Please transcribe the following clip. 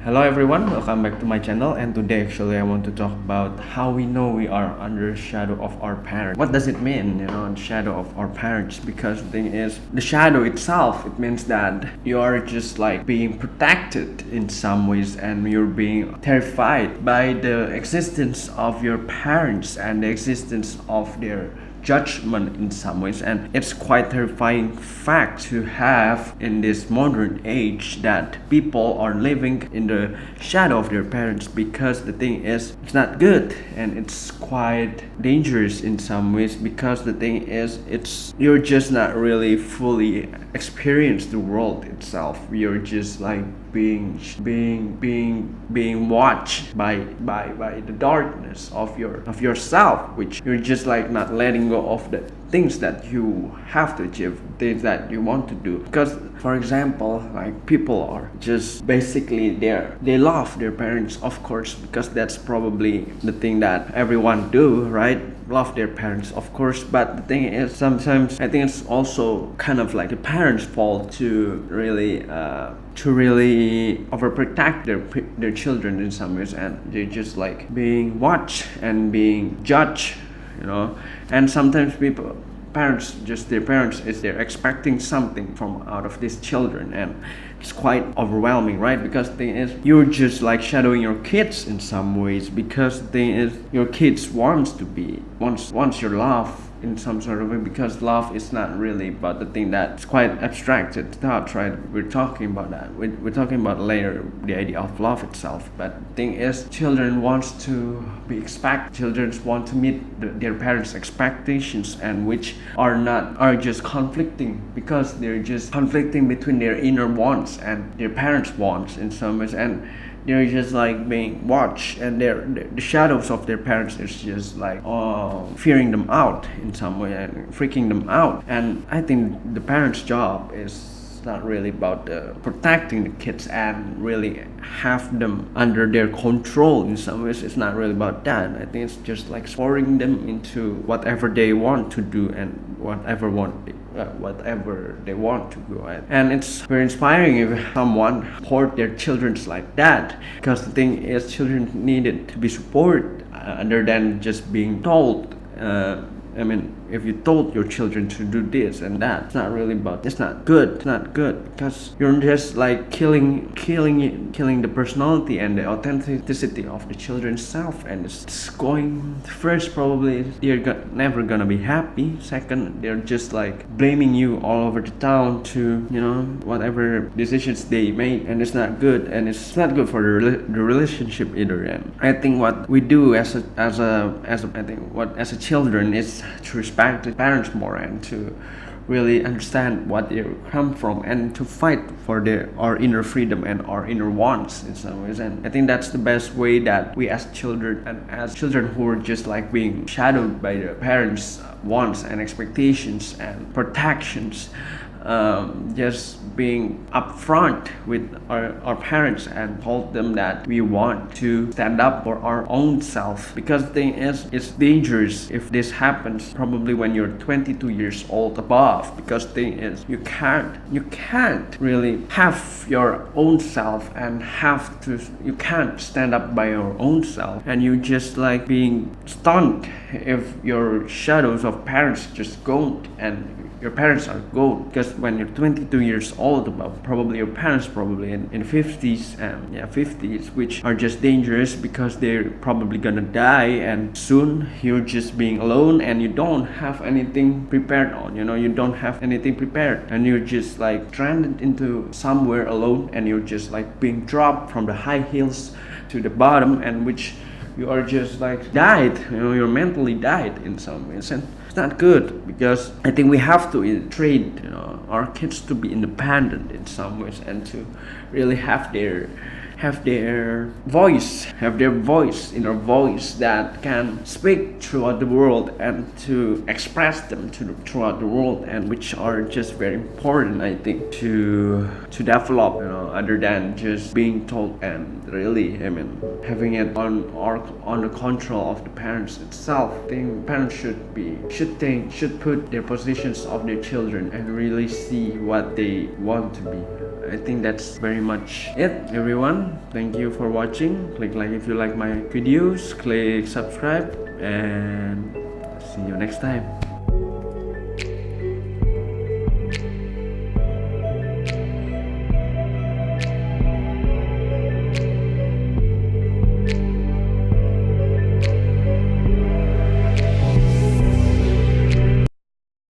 Hello everyone, welcome back to my channel, and today actually I want to talk about how we know we are under the shadow of our parents. What does it mean, the shadow of our parents? Because the thing is, the shadow itself, it means that you are just like being protected in some ways, and you're being terrified by the existence of your parents and the existence of their judgment in some ways. And it's quite terrifying fact to have in this modern age that people are living in the shadow of their parents, because the thing is, it's not good and it's quite dangerous in some ways, because the thing is, it's you're just not really fully experience the world itself. You're just like being watched by the darkness of yourself, which you're just like not letting go of the things that you have to achieve, things that you want to do. Because for example, like people are just basically they love their parents, of course, because that's probably the thing that everyone do, right? Love their parents, of course. But the thing is, sometimes I think it's also kind of like the parents' fault to really overprotect their children in some ways, and they're just like being watched and being judged, and sometimes their parents is they're expecting something from out of these children, and it's quite overwhelming, right? Because the thing is, you're just like shadowing your kids in some ways, because the thing is, your kids wants your love in some sort of way, because love is not really about the thing that's quite abstracted thoughts, right? We're talking about that. We're talking about later the idea of love itself. But the thing is, children want to meet their parents' expectations, and which are just conflicting, because they're just conflicting between their inner wants and their parents' wants in some ways, and they're just like being watched, and the shadows of their parents is just like fearing them out in some way and freaking them out. And I think the parents' job is not really about protecting the kids and really have them under their control in some ways. It's not really about that. I think it's just like supporting them into whatever they want to do and whatever they want to go at. And it's very inspiring if someone support their children like that, because the thing is, children needed to be supported other than just being told. If you told your children to do this and that, it's not good, because you're just like killing the personality and the authenticity of the children's self. And it's going, first, probably they're never gonna be happy. Second, they're just like blaming you all over the town to whatever decisions they made, and it's not good, and it's not good for the relationship either. And I think what we do as a children is to respect the parents more, and to really understand what they come from, and to fight for our inner freedom and our inner wants in some ways. And I think that's the best way that we as children, and as children who are just like being shadowed by their parents' wants and expectations and protections, just being upfront with our parents and told them that we want to stand up for our own self. Because the thing is, it's dangerous if this happens probably when you're 22 years old above, because the thing is, you can't really have your own self, and you can't stand up by your own self, and you just like being stunned if your shadows of parents just go and your parents are gone. Because when you're 22 years old, about probably your parents probably in 50s, which are just dangerous, because they're probably gonna die, and soon you're just being alone, and you don't have anything prepared and you're just like stranded into somewhere alone, and you're just like being dropped from the high hills to the bottom, and which you are just like died, you're mentally died in some ways. And it's not good, because I think we have to train our kids to be independent in some ways, and to really have their voice, inner voice that can speak throughout the world, and to express them throughout the world, and which are just very important, I think, to develop, other than just being told, and really, having it on the control of the parents itself. I think parents should put their positions of their children and really see what they want to be. I think that's very much it, everyone. Thank you for watching. Click like if you like my videos, click subscribe, and see you next time.